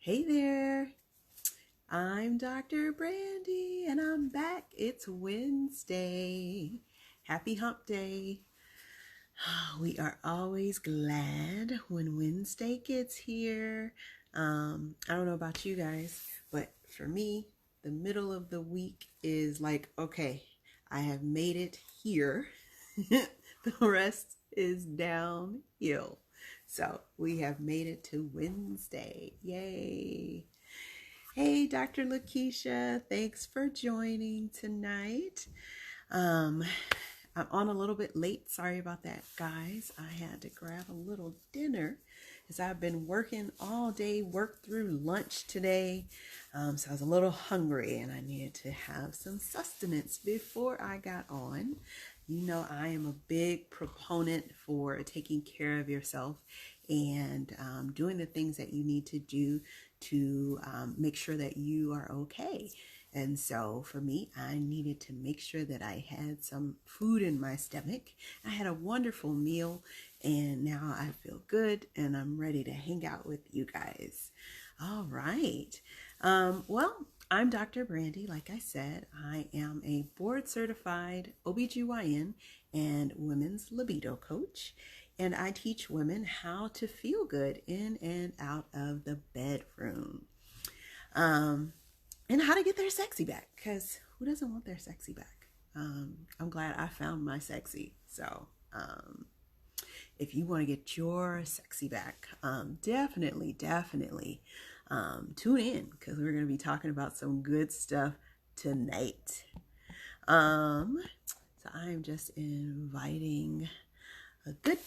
Hey there, I'm Dr. Brandye and I'm back. It's Wednesday. Happy hump day. We are always glad when Wednesday gets here. I don't know about you guys, but for me, the middle of the week is like, okay, I have made it here. The rest is downhill. So we have made it to Wednesday. Yay. Hey, Dr. Lakeisha, thanks for joining tonight. Um, I'm on a little bit late. Sorry about that, guys. I had to grab a little dinner as I've been working all day, worked through lunch today. So I was a little hungry and I needed to have some sustenance before I got on. You know, I am a big proponent for taking care of yourself and doing the things that you need to do to make sure that you are okay. And so for me, I needed to make sure that I had some food in my stomach. I had a wonderful meal and now I feel good and I'm ready to hang out with you guys. All right. Well, I'm Dr. Brandye. Like I said, I am a board certified OBGYN and women's libido coach. And I teach women how to feel good in and out of the bedroom. And how to get their sexy back, because who doesn't want their sexy back? I'm glad I found my sexy. So if you want to get your sexy back, definitely tune in, because we're going to be talking about some good stuff tonight. So I'm just inviting a good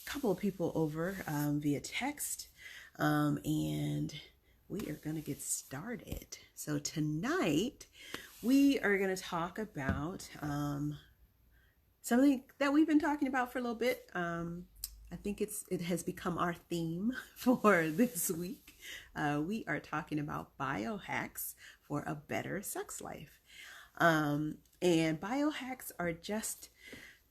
couple of people over via text, and we are going to get started. So tonight we are going to talk about something that we've been talking about for a little bit. I think it has become our theme for this week. We are talking about biohacks for a better sex life. And biohacks are just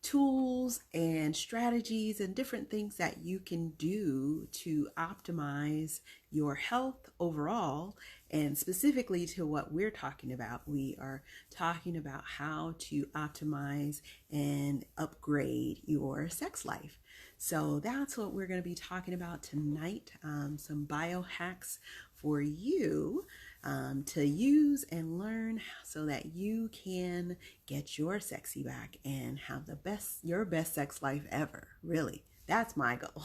tools and strategies and different things that you can do to optimize your health overall. And specifically to what we're talking about, we are talking about how to optimize and upgrade your sex life. So that's what we're going to be talking about tonight. Some biohacks for you to use and learn so that you can get your sexy back and have your best sex life ever. Really, that's my goal.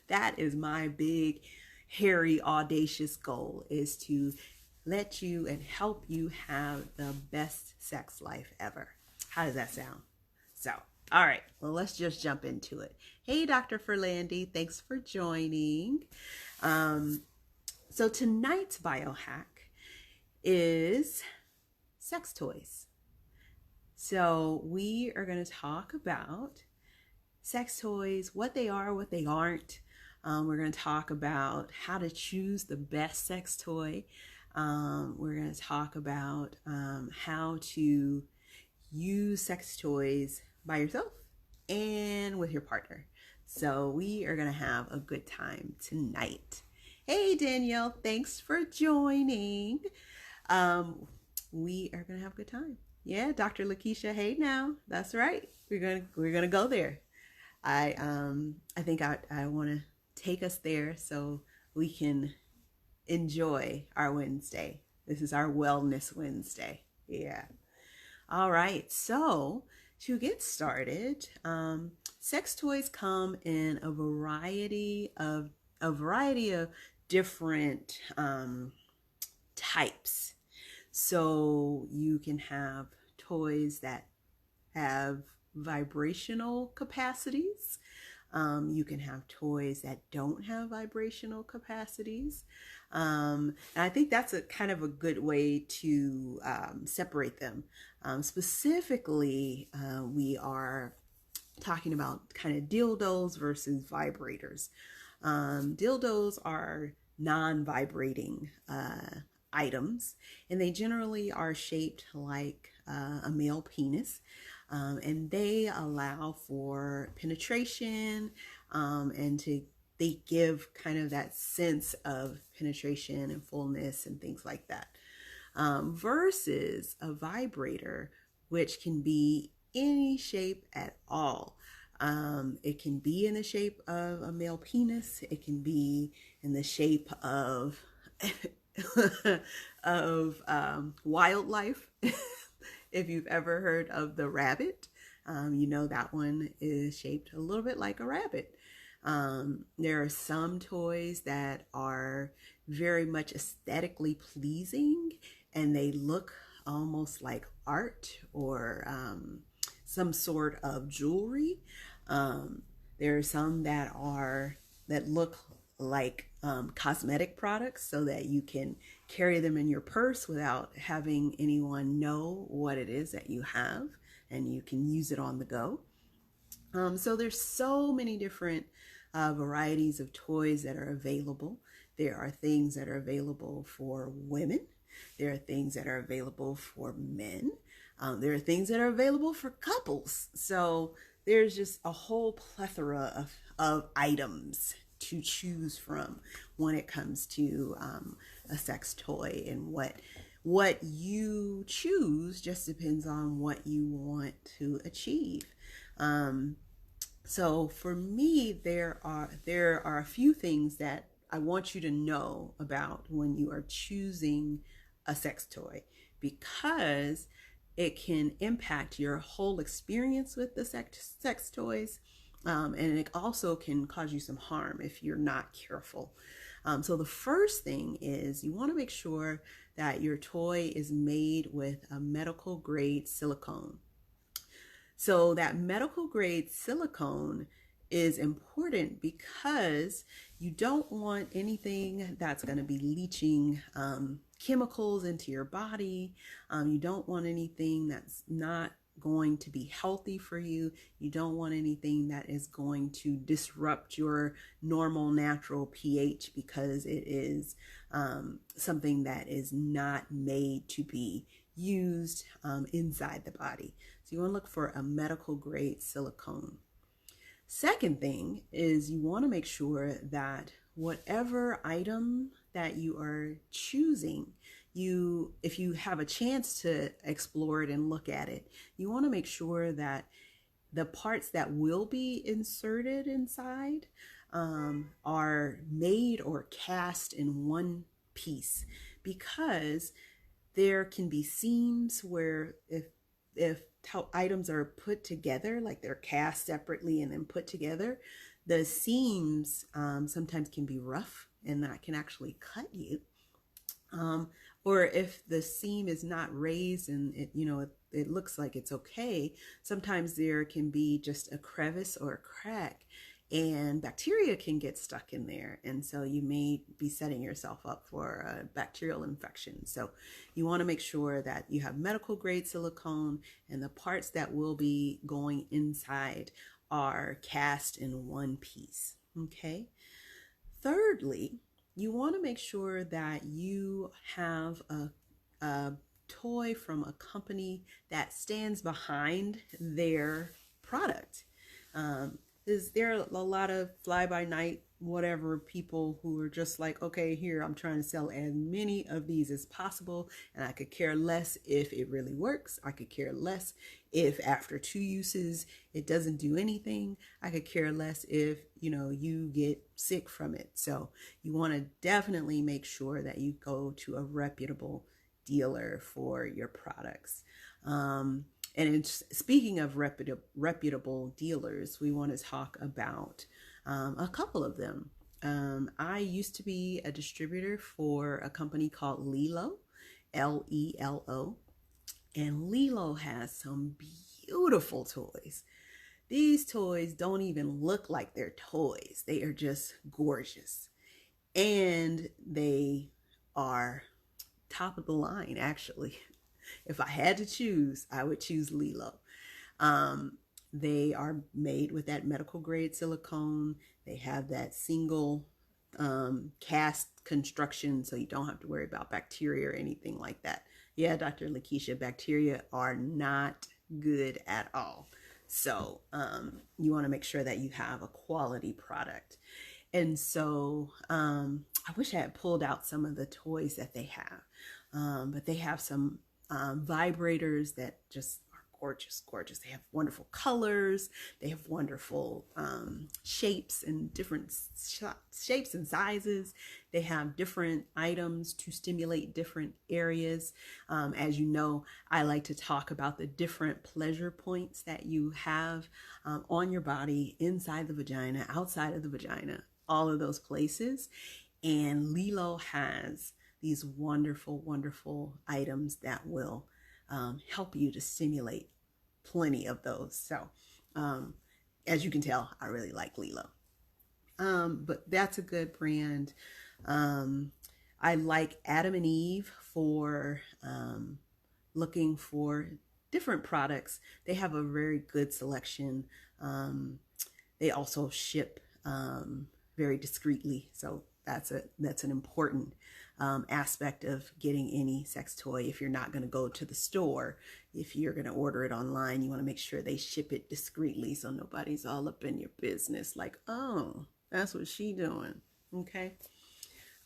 That is my big, hairy, audacious goal, is to let you and help you have the best sex life ever. How does that sound? So, all right, well, let's just jump into it. Hey, Dr. Ferlandi, thanks for joining. So tonight's biohack is sex toys. So we are going to talk about sex toys, what they are, what they aren't. We're going to talk about how to choose the best sex toy. We're going to talk about how to use sex toys by yourself and with your partner. So we are going to have a good time tonight. Hey, Danielle, thanks for joining. We are gonna have a good time. Yeah, Dr. Lakeisha, hey now. That's right. We're gonna go there. I think I want to take us there so we can enjoy our Wednesday. This is our Wellness Wednesday. Yeah. All right. So to get started, sex toys come in a variety of different types. So you can have toys that have vibrational capacities. You can have toys that don't have vibrational capacities. And I think that's a kind of a good way to separate them. Specifically, we are talking about kind of dildos versus vibrators. Dildos are non-vibrating items, and they generally are shaped like a male penis, and they allow for penetration and to they give kind of that sense of penetration and fullness and things like that. Versus a vibrator, which can be any shape at all. It can be in the shape of a male penis. It can be in the shape of wildlife. If you've ever heard of the rabbit, you know that one is shaped a little bit like a rabbit. There are some toys that are very much aesthetically pleasing, and they look almost like art or some sort of jewelry. There are some that look like cosmetic products, so that you can carry them in your purse without having anyone know what it is that you have, and you can use it on the go. So there's so many different varieties of toys that are available. There are things that are available for women. There are things that are available for men. There are things that are available for couples. So there's just a whole plethora of items to choose from when it comes to a sex toy, and what you choose just depends on what you want to achieve. So for me, there are a few things that I want you to know about when you are choosing a sex toy, because it can impact your whole experience with the sex toys. And it also can cause you some harm if you're not careful. So the first thing is, you want to make sure that your toy is made with a medical grade silicone. So that medical grade silicone is important because you don't want anything that's going to be leaching chemicals into your body. You don't want anything that's not going to be healthy for you. You don't want anything that is going to disrupt your normal natural pH, because it is something that is not made to be used inside the body. So you want to look for a medical grade silicone. Second thing is, you want to make sure that whatever item that you are choosing, if you have a chance to explore it and look at it, you want to make sure that the parts that will be inserted inside are made or cast in one piece, because there can be seams where if items are put together, like they're cast separately and then put together, the seams sometimes can be rough, and that can actually cut you. Or if the seam is not raised and it looks like it's okay, sometimes there can be just a crevice or a crack, and bacteria can get stuck in there, and so you may be setting yourself up for a bacterial infection. So you want to make sure that you have medical grade silicone, and the parts that will be going inside are cast in one piece. Okay. Thirdly, you want to make sure that you have a toy from a company that stands behind their product. There are a lot of fly-by-night whatever people who are just like, okay, here, I'm trying to sell as many of these as possible, and I could care less if it really works. I could care less if after 2 uses it doesn't do anything. I could care less if you get sick from it. So you want to definitely make sure that you go to a reputable dealer for your products. And speaking of reputable dealers, we want to talk about a couple of them. I used to be a distributor for a company called Lelo, Lelo, and Lelo has some beautiful toys. These toys don't even look like they're toys. They are just gorgeous. And they are top of the line, actually. If I had to choose, I would choose Lelo. They are made with that medical grade silicone. They have that single cast construction, so you don't have to worry about bacteria or anything like that. Yeah, Dr. Lakeisha, bacteria are not good at all. So you want to make sure that you have a quality product. And so I wish I had pulled out some of the toys that they have, but they have some vibrators that just are gorgeous, gorgeous. They have wonderful colors. They have wonderful shapes and different shapes and sizes. They have different items to stimulate different areas. As you know, I like to talk about the different pleasure points that you have on your body, inside the vagina, outside of the vagina, all of those places. And Lilo has these wonderful, wonderful items that will help you to stimulate plenty of those. So as you can tell, I really like Lilo. But that's a good brand. I like Adam and Eve for looking for different products. They have a very good selection. They also ship very discreetly, so that's an important aspect of getting any sex toy. If you're not going to go to the store, if you're going to order it online, you want to make sure they ship it discreetly so nobody's all up in your business like, oh, that's what she doing. Okay.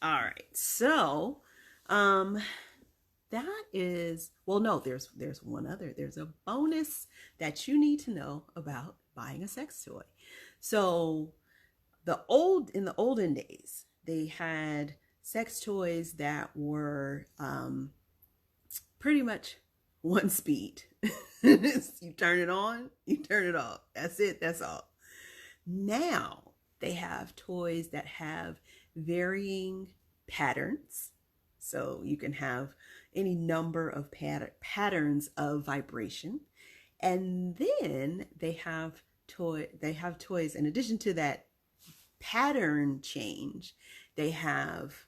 All right. So that is, well, no, there's one other. There's a bonus that you need to know about buying a sex toy. So in the olden days, they had sex toys that were pretty much one speed. You turn it on, you turn it off. That's it. That's all. Now they have toys that have varying patterns. So you can have any number of patterns of vibration. And then they have toys in addition to that pattern change, they have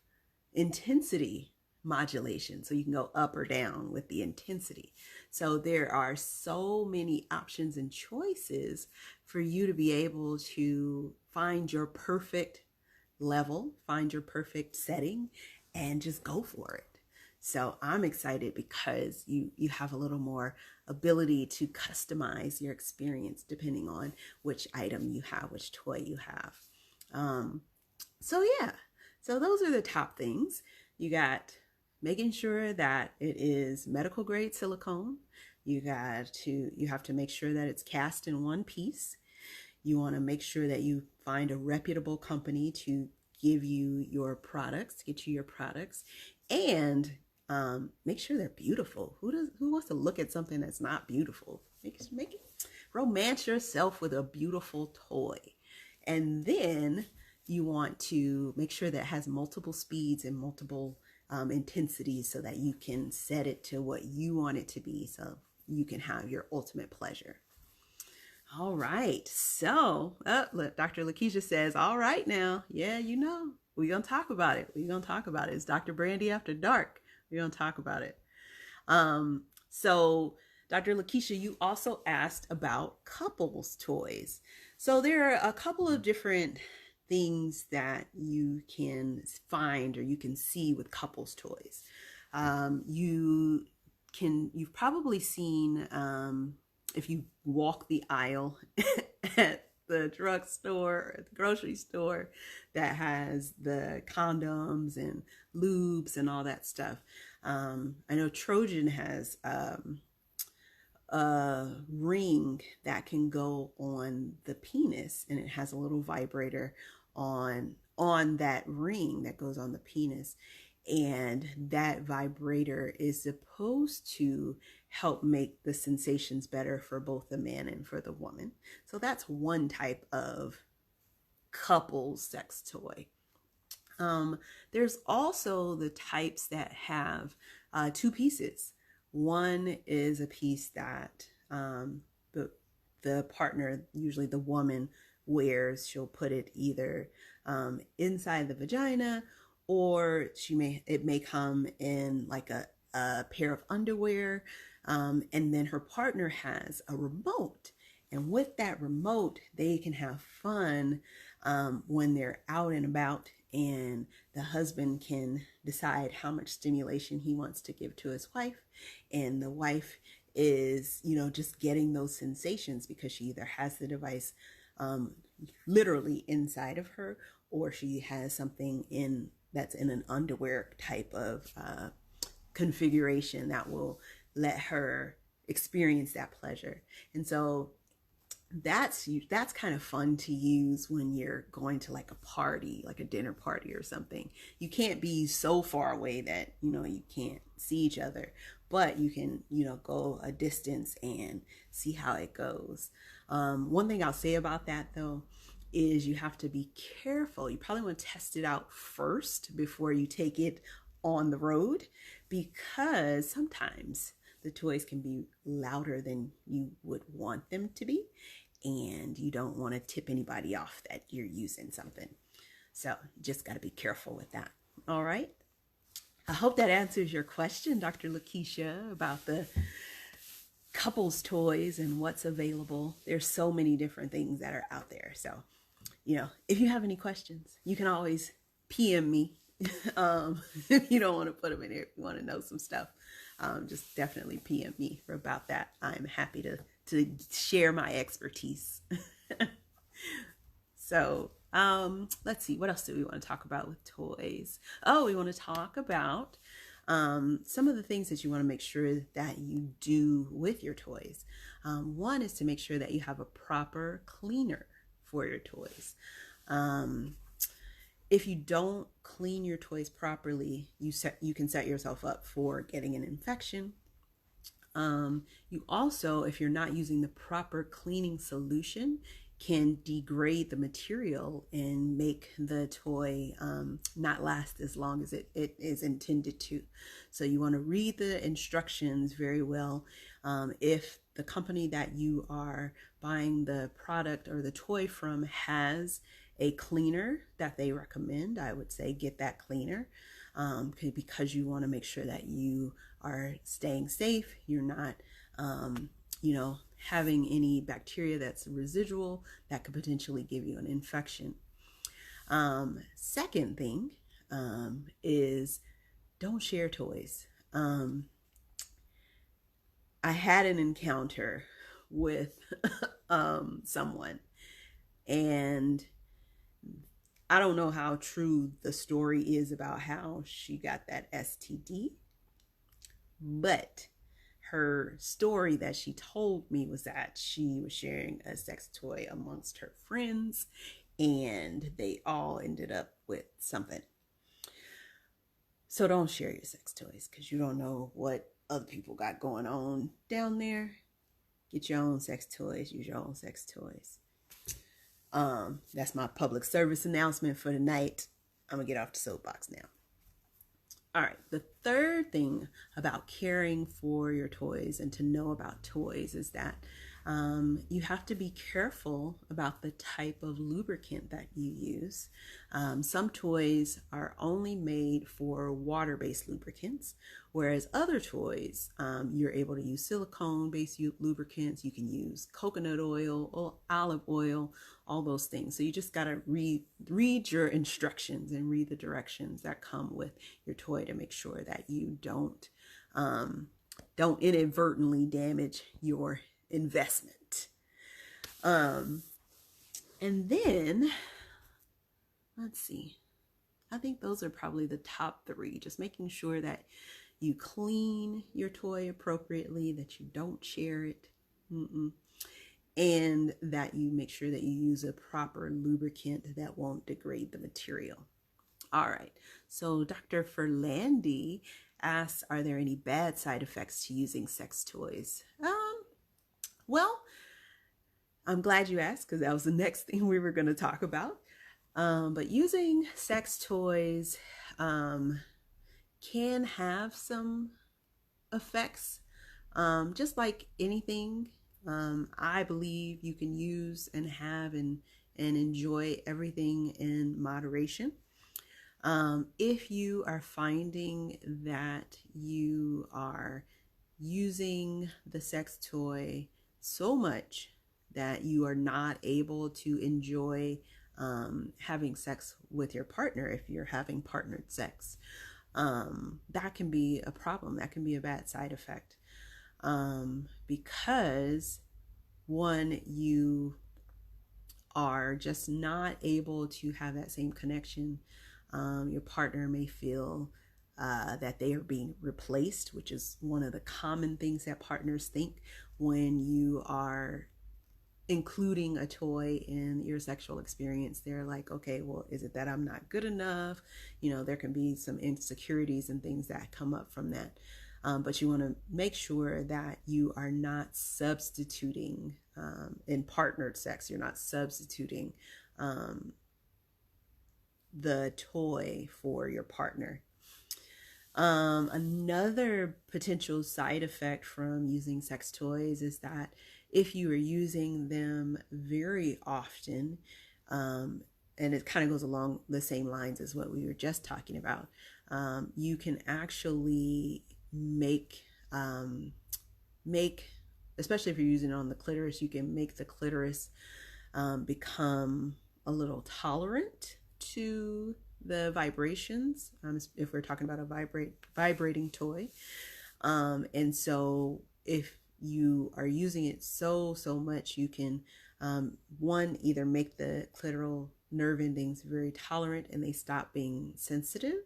intensity modulation. So you can go up or down with the intensity. So there are so many options and choices for you to be able to find your perfect level, find your perfect setting, and just go for it. So I'm excited because you have a little more ability to customize your experience depending on which item you have, which toy you have. So yeah, so those are the top things. You got making sure that it is medical grade silicone. You have to make sure that it's cast in one piece. You want to make sure that you find a reputable company to give you your products, get you your products, and make sure they're beautiful. Who wants to look at something that's not beautiful? Make it romance yourself with a beautiful toy. And then you want to make sure that it has multiple speeds and multiple intensities so that you can set it to what you want it to be so you can have your ultimate pleasure. All right. So, look, Dr. Lakeisha says, all right now. Yeah, we're going to talk about it. It's Dr. Brandye After Dark. We're going to talk about it. So, Dr. Lakeisha, you also asked about couples toys. So there are a couple of different things that you can find or you can see with couples toys. You've probably seen, if you walk the aisle at the drugstore or at the grocery store that has the condoms and lubes and all that stuff. I know Trojan has a ring that can go on the penis, and it has a little vibrator on that ring that goes on the penis, and that vibrator is supposed to help make the sensations better for both the man and for the woman. So that's one type of couple sex toy. There's also the types that have two pieces. One is a piece that the partner, usually the woman, wears. She'll put it either inside the vagina, or it may come in like a pair of underwear, and then her partner has a remote. And with that remote, they can have fun when they're out and about, and the husband can decide how much stimulation he wants to give to his wife, and the wife is, just getting those sensations because she either has the device literally inside of her, or she has something in that's in an underwear type of configuration that will let her experience that pleasure. And so that's kind of fun to use when you're going to like a party, like a dinner party or something. You can't be so far away that you can't see each other, but you can go a distance and see how it goes. One thing I'll say about that though is you have to be careful. You probably want to test it out first before you take it on the road, because sometimes the toys can be louder than you would want them to be, and you don't want to tip anybody off that you're using something. So you just got to be careful with that. All right. I hope that answers your question, Dr. Lakeisha, about the couples toys and what's available. There's so many different things that are out there. So, if you have any questions, you can always PM me. If you don't want to put them in here, if you want to know some stuff, just definitely PM me about that. I'm happy to share my expertise. So let's see, what else do we want to talk about with toys? Oh, we want to talk about some of the things that you want to make sure that you do with your toys. One is to make sure that you have a proper cleaner for your toys. If you don't clean your toys properly, you can set yourself up for getting an infection. You also, if you're not using the proper cleaning solution, can degrade the material and make the toy not last as long as it is intended to. So you want to read the instructions very well. If the company that you are buying the product or the toy from has a cleaner that they recommend, I would say get that cleaner, because you want to make sure that you are staying safe. You're not, having any bacteria that's residual that could potentially give you an infection. Second thing is don't share toys. I had an encounter with someone, and I don't know how true the story is about how she got that STD, but her story that she told me was that she was sharing a sex toy amongst her friends, and they all ended up with something. So don't share your sex toys, because you don't know what other people got going on down there. Get your own sex toys. Use your own sex toys. That's my public service announcement for the night. I'm gonna get off the soapbox now. All right, the third thing about caring for your toys and to know about toys is that you have to be careful about the type of lubricant that you use. Some toys are only made for water-based lubricants, whereas other toys, you're able to use silicone-based lubricants. You can use coconut oil or olive oil, all those things. So you just got to read your instructions and read the directions that come with your toy to make sure that you don't inadvertently damage your investment. And then let's see, I think those are probably the top three. Just making sure that you clean your toy appropriately, that you don't share it, and that you make sure that you use a proper lubricant that won't degrade the material. All right, so Dr. Ferlandi asks, are there any bad side effects to using sex toys? Well, I'm glad you asked, because that was the next thing we were going to talk about. But using sex toys can have some effects, just like anything. I believe you can use and have and enjoy everything in moderation. If you are finding that you are using the sex toy so much that you are not able to enjoy having sex with your partner, if you're having partnered sex, that can be a problem. That can be a bad side effect, because one, you are just not able to have that same connection, your partner may feel that they are being replaced, which is one of the common things that partners think when you are including a toy in your sexual experience. They're like, okay, well, is it that I'm not good enough? There can be some insecurities and things that come up from that. But you want to make sure that you are not substituting in partnered sex. You're not substituting the toy for your partner. Another potential side effect from using sex toys is that if you are using them very often, and it kind of goes along the same lines as what we were just talking about, you can actually make, especially if you're using it on the clitoris, you can make the clitoris become a little tolerant to the vibrations, if we're talking about a vibrating toy. And so if you are using it so much, you can one, either make the clitoral nerve endings very tolerant and they stop being sensitive,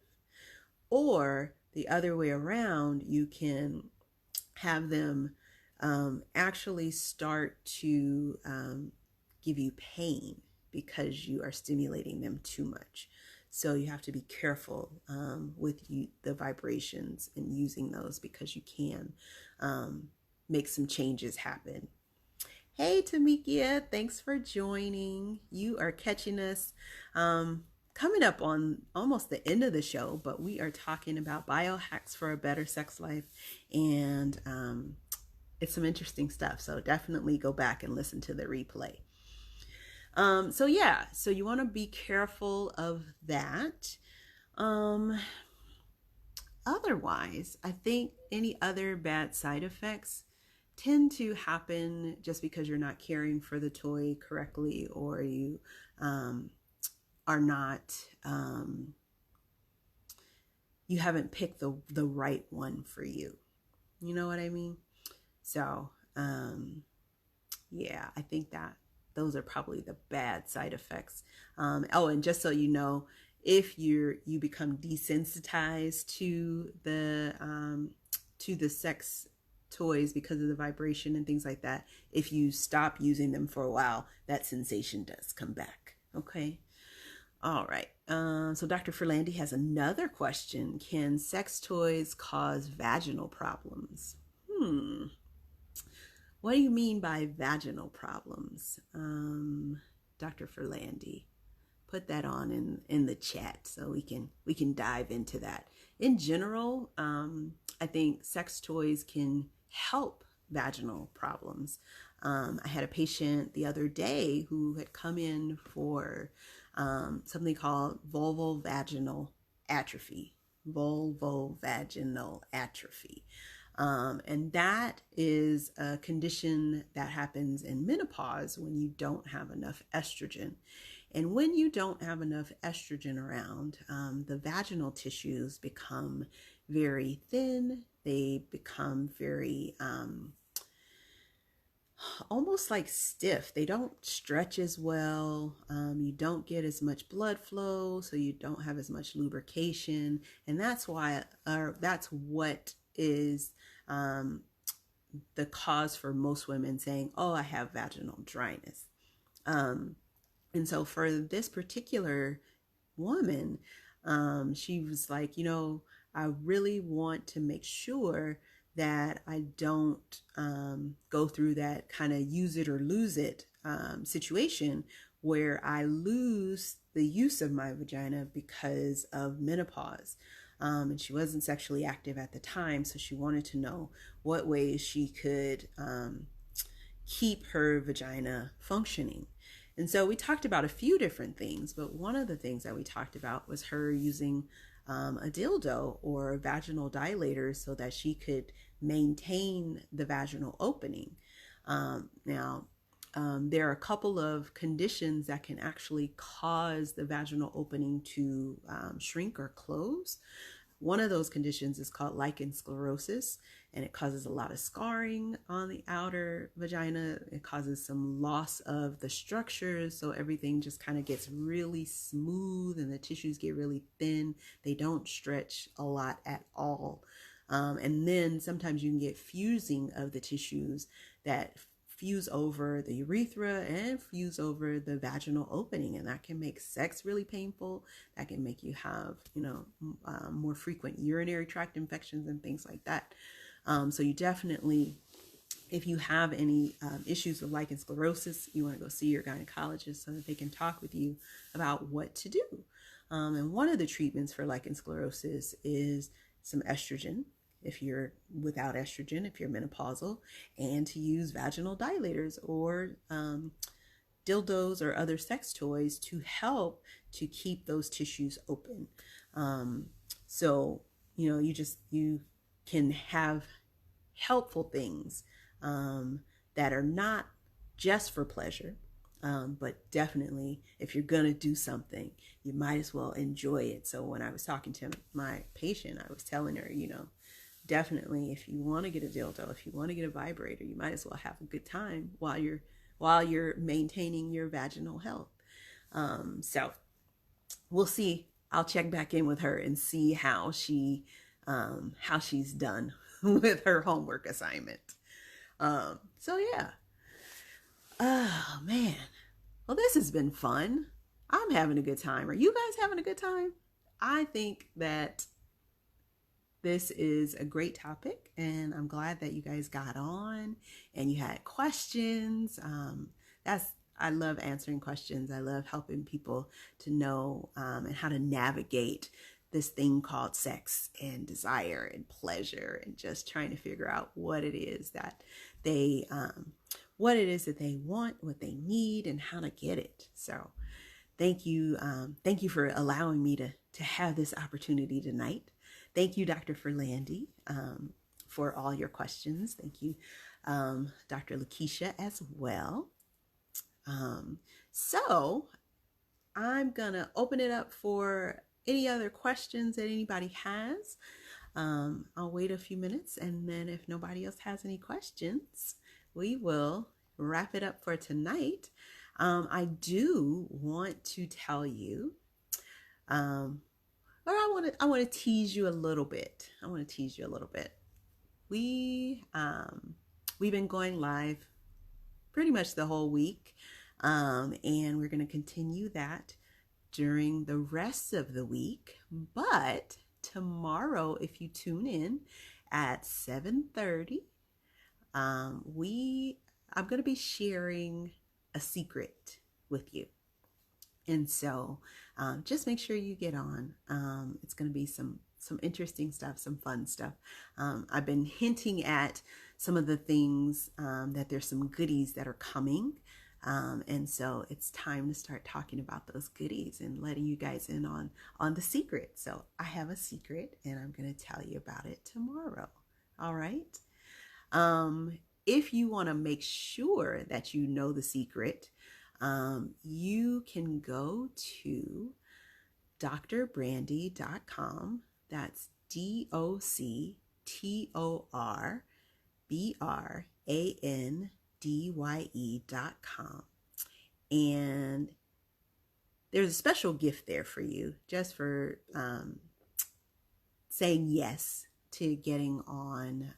or the other way around, you can have them actually start to give you pain because you are stimulating them too much. So you have to be careful with the vibrations and using those, because you can make some changes happen. Hey, Tamikia, thanks for joining. You are catching us coming up on almost the end of the show, but we are talking about biohacks for a better sex life, and it's some interesting stuff. So definitely go back and listen to the replay. So you want to be careful of that. Otherwise, I think any other bad side effects tend to happen just because you're not caring for the toy correctly, or you are not, you haven't picked the right one for you. You know what I mean? So, yeah, I think that those are probably the bad side effects. And just so you know, if you become desensitized to the sex toys because of the vibration and things like that, if you stop using them for a while, that sensation does come back. Okay. All right. So Dr. Ferlandi has another question. Can sex toys cause vaginal problems? What do you mean by vaginal problems? Dr. Ferlandi, put that on in the chat so we can dive into that. In general, I think sex toys can help vaginal problems. I had a patient the other day who had come in for something called vulvovaginal atrophy. Vulvovaginal atrophy. And that is a condition that happens in menopause when you don't have enough estrogen. And when you don't have enough estrogen around, the vaginal tissues become very thin. They become very almost like stiff. They don't stretch as well. You don't get as much blood flow, so you don't have as much lubrication. And that's why, that's what is the cause for most women saying, oh, I have vaginal dryness. And so for this particular woman, she was like, I really want to make sure that I don't go through that kind of use it or lose it situation where I lose the use of my vagina because of menopause. And she wasn't sexually active at the time, so she wanted to know what ways she could keep her vagina functioning. And so we talked about a few different things, but one of the things that we talked about was her using a dildo or a vaginal dilator so that she could maintain the vaginal opening. Now, there are a couple of conditions that can actually cause the vaginal opening to shrink or close. One of those conditions is called lichen sclerosis, and it causes a lot of scarring on the outer vagina. It causes some loss of the structures, so everything just kind of gets really smooth and the tissues get really thin. They don't stretch a lot at all. And then sometimes you can get fusing of the tissues that fuse over the urethra and fuse over the vaginal opening, and that can make sex really painful. That can make you have, more frequent urinary tract infections and things like that. So you definitely, if you have any issues with lichen sclerosis, you want to go see your gynecologist so that they can talk with you about what to do. And one of the treatments for lichen sclerosis is some estrogen, if you're without estrogen, if you're menopausal, and to use vaginal dilators or dildos or other sex toys to help to keep those tissues open. So, you can have helpful things that are not just for pleasure, but definitely if you're going to do something, you might as well enjoy it. So when I was talking to my patient, I was telling her, definitely, if you want to get a dildo, if you want to get a vibrator, you might as well have a good time while you're maintaining your vaginal health. So we'll see. I'll check back in with her and see how she's done with her homework assignment. So yeah. Oh man. Well, this has been fun. I'm having a good time. Are you guys having a good time? I think that this is a great topic, and I'm glad that you guys got on and you had questions. I love answering questions. I love helping people to know and how to navigate this thing called sex and desire and pleasure, and just trying to figure out what it is that they want, what they need, and how to get it. So thank you for allowing me to have this opportunity tonight. Thank you, Dr. Brandye, for all your questions. Thank you, Dr. Lakeisha, as well. So I'm going to open it up for any other questions that anybody has. I'll wait a few minutes, and then if nobody else has any questions, we will wrap it up for tonight. I do want to tell you, or I want to tease you a little bit. We've been going live pretty much the whole week, and we're going to continue that during the rest of the week. But tomorrow, if you tune in at 7:30, I'm going to be sharing a secret with you. And so just make sure you get on. It's going to be some interesting stuff, some fun stuff. I've been hinting at some of the things that there's some goodies that are coming. And so it's time to start talking about those goodies and letting you guys in on the secret. So I have a secret, and I'm going to tell you about it tomorrow. All right. If you want to make sure that you know the secret, you can go to drbrandye.com. That's DoctorBrandye.com. And there's a special gift there for you, just for saying yes to getting on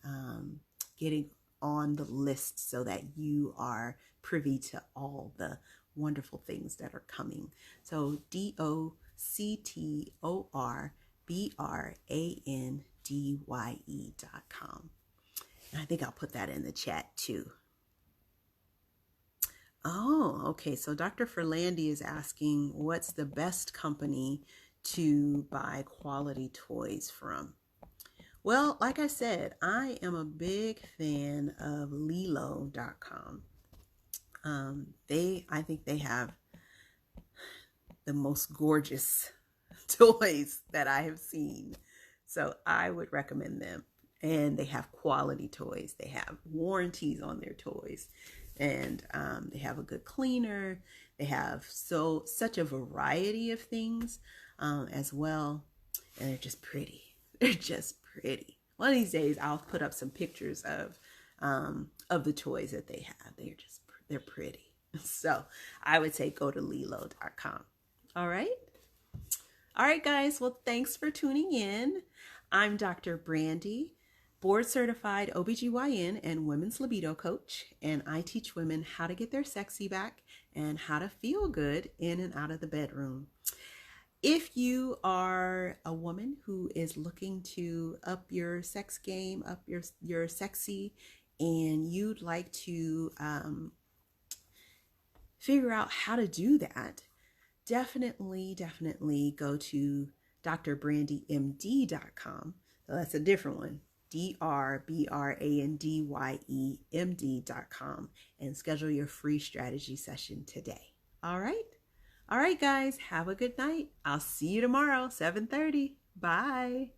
the list, so that you are privy to all the wonderful things that are coming. So DoctorBrandye.com. And I think I'll put that in the chat too. Oh, okay. So Dr. Brandye is asking, what's the best company to buy quality toys from? Well, like I said, I am a big fan of Lilo.com. I think they have the most gorgeous toys that I have seen. So I would recommend them. And they have quality toys. They have warranties on their toys. And they have a good cleaner. They have such a variety of things as well. And they're just pretty. They're just pretty. One of these days, I'll put up some pictures of the toys that they have. They're pretty. So I would say go to lilo.com. All right. All right, guys. Well, thanks for tuning in. I'm Dr. Brandye, board certified OBGYN and women's libido coach, and I teach women how to get their sexy back and how to feel good in and out of the bedroom. If you are a woman who is looking to up your sex game, up your sexy, and you'd like to figure out how to do that, definitely go to drbrandymd.com. So that's a different one. drbrandymd.com, and schedule your free strategy session today. All right. All right, guys, have a good night. I'll see you tomorrow, 7:30. Bye.